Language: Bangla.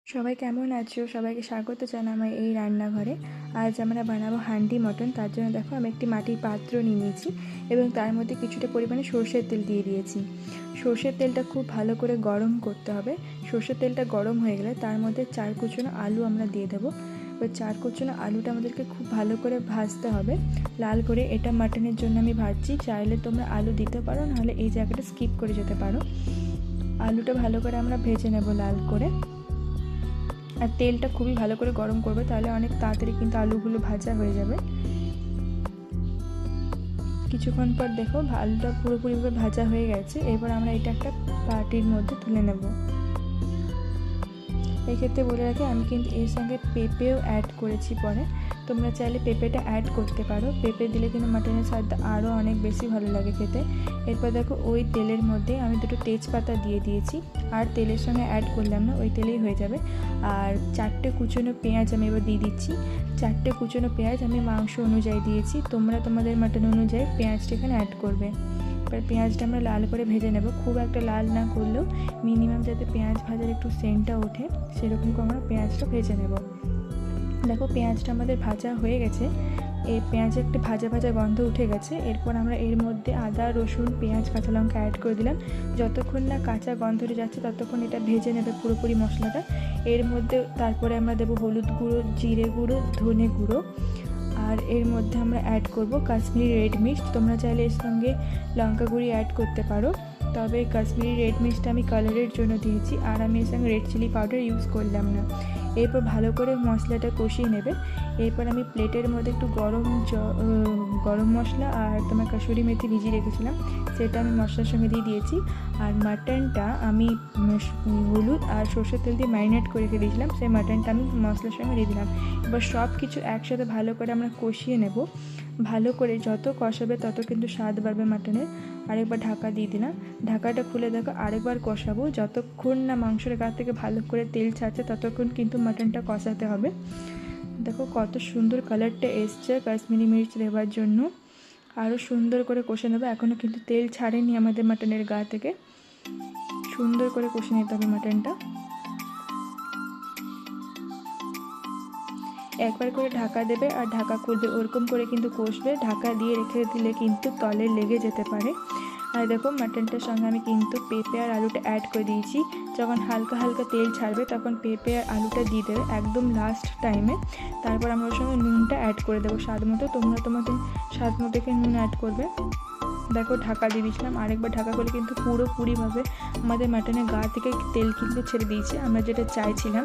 সবাই কেমন আছো? সবাইকে স্বাগত জানাই আমার এই রান্নাঘরে। আজ আমরা বানাবো হান্ডি মটন। তার জন্য দেখো আমি একটি মাটির পাত্র নিয়ে নিয়েছি এবং তার মধ্যে কিছুটা পরিমাণে সরষের তেল দিয়ে দিয়েছি। সরষের তেলটা খুব ভালো করে গরম করতে হবে। সরষের তেলটা গরম হয়ে গেলে তার মধ্যে 4 কুচনো আলু আমরা দিয়ে দেবো। ওই 4 কুচনো আলুটা আমাদেরকে খুব ভালো করে ভাজতে হবে লাল করে। এটা মাটনের জন্য আমি ভাজছি, চাইলে তোমরা আলু দিতে পারো, নাহলে এই জায়গাটা স্কিপ করে যেতে পারো। আলুটা ভালো করে আমরা ভেজে নেব লাল করে। আর তেলটা খুবই ভালো করে গরম করবে, তাহলে অনেক তাড়াতাড়ি কিন্তু আলুগুলো ভাজা হয়ে যাবে। কিছুক্ষণ পর দেখো আলুটা পুরোপুরিভাবে ভাজা হয়ে গেছে। এবার আমরা এটা একটা বাটির মধ্যে তুলে নেব। এক্ষেত্রে বলে রাখি, আমি কিন্তু এর সঙ্গে পেঁপেও অ্যাড করেছি পরে। তোমরা চাইলে পেঁপেটা অ্যাড করতে পারো। পেঁপে দিলে কিন্তু মাটনের স্বাদটা আরও অনেক বেশি ভালো লাগে খেতে। এরপর দেখো ওই তেলের মধ্যে আমি দুটো তেজপাতা দিয়ে দিয়েছি, আর তেলের সঙ্গে অ্যাড করলাম না, ওই তেলেই হয়ে যাবে। আর 4টে কুচনো পেঁয়াজ আমি এবার দিয়ে দিচ্ছি। 4টে কুচনো পেঁয়াজ আমি মাংস অনুযায়ী দিয়েছি, তোমরা তোমাদের মাটন অনুযায়ী পেঁয়াজটা এখানে অ্যাড করবে। এবার পেঁয়াজটা আমরা লাল করে ভেজে নেব, খুব একটা লাল না করলেও মিনিমাম যাতে পেঁয়াজ ভাজার একটু সেন্টটা ওঠে সেরকম করে আমরা পেঁয়াজটা ভেজে নেব। দেখো পেঁয়াজটা আমাদের ভাজা হয়ে গেছে, এই পেঁয়াজে একটা ভাজা ভাজা গন্ধ উঠে গেছে। এরপর আমরা এর মধ্যে আদা, রসুন, পেঁয়াজ, কাঁচা লঙ্কা অ্যাড করে দিলাম। যতক্ষণ না কাঁচা গন্ধটা যাচ্ছে ততক্ষণ এটা ভেজে নেবে পুরোপুরি মশলাটা। এর মধ্যে তারপরে আমরা দেবো হলুদ গুঁড়ো, জিরে গুঁড়ো, ধনে গুঁড়ো, আর এর মধ্যে আমরা অ্যাড করব কাশ্মীরি রেড মির্চ। তোমরা চাইলে এর সঙ্গে লঙ্কা গুঁড়ি অ্যাড করতে পারো, তবে কাশ্মীরি রেড মির্চটা আমি কালারের জন্য দিয়েছি, আর আমি এর সঙ্গে রেড চিলি পাউডার ইউজ করলাম না। এরপর ভালো করে মশলাটা কষিয়ে নেবে। এরপর আমি প্লেটের মধ্যে একটু গরম মশলা আর তোমার কাসুরি মেথি ভিজিয়ে রেখেছিলাম, সেটা আমি মশলার সঙ্গে দিয়ে দিয়েছি। আর মাটনটা আমি হলুদ আর সরষের তেল দিয়ে ম্যারিনেট করে রেখে দিয়েছিলাম, সেই মাটনটা আমি মশলার সঙ্গে দিয়ে দিলাম। এবার সব কিছু একসাথে ভালো করে আমরা কষিয়ে নেব। ভালো করে যত কষাবে তত কিন্তু স্বাদ বাড়বে মাটনের। আরেকবার ঢাকা দিয়ে দিলাম। ঢাকাটা খুলে দেখো আরেকবার কষাবো, যতক্ষণ না মাংসের গা থেকে ভালো করে তেল ছাড়ছে ততক্ষণ কিন্তু মাটনটা কষাতে হবে। দেখো কত সুন্দর কালারটা এসছে কাশ্মীরি মির্চ দেওয়ার জন্য। আরও সুন্দর করে কষে নেবো, এখনও কিন্তু তেল ছাড়েনি আমাদের মাটনের গা থেকে। সুন্দর করে কষে নিতে হবে মাটনটা। একবার করে ঢাকা দেবে আর ঢাকা খুলবে, ওরকম করে কিন্তু কষবে। ঢাকা দিয়ে রেখে দিলে কিন্তু তলে লেগে যেতে পারে। আর দেখো মাটনটার সঙ্গে আমি কিন্তু পেঁপে আর আলুটা অ্যাড করে দিয়েছি। যখন হালকা হালকা তেল ছাড়বে তখন পেঁপে আর আলুটা দিয়ে দেবে একদম লাস্ট টাইমে। তারপর আমরা ওর সঙ্গে নুনটা অ্যাড করে দেবো স্বাদ মতো। তোমরা তোমাদের স্বাদ মতো নুন অ্যাড করবে। দেখো ঢাকা দিয়ে দিয়েছিলাম, আরেকবার ঢাকা করলে কিন্তু পুরোপুরিভাবে আমাদের মাটনের গা থেকে তেল কিন্তু ছেড়ে দিয়েছে, আমরা যেটা চাইছিলাম।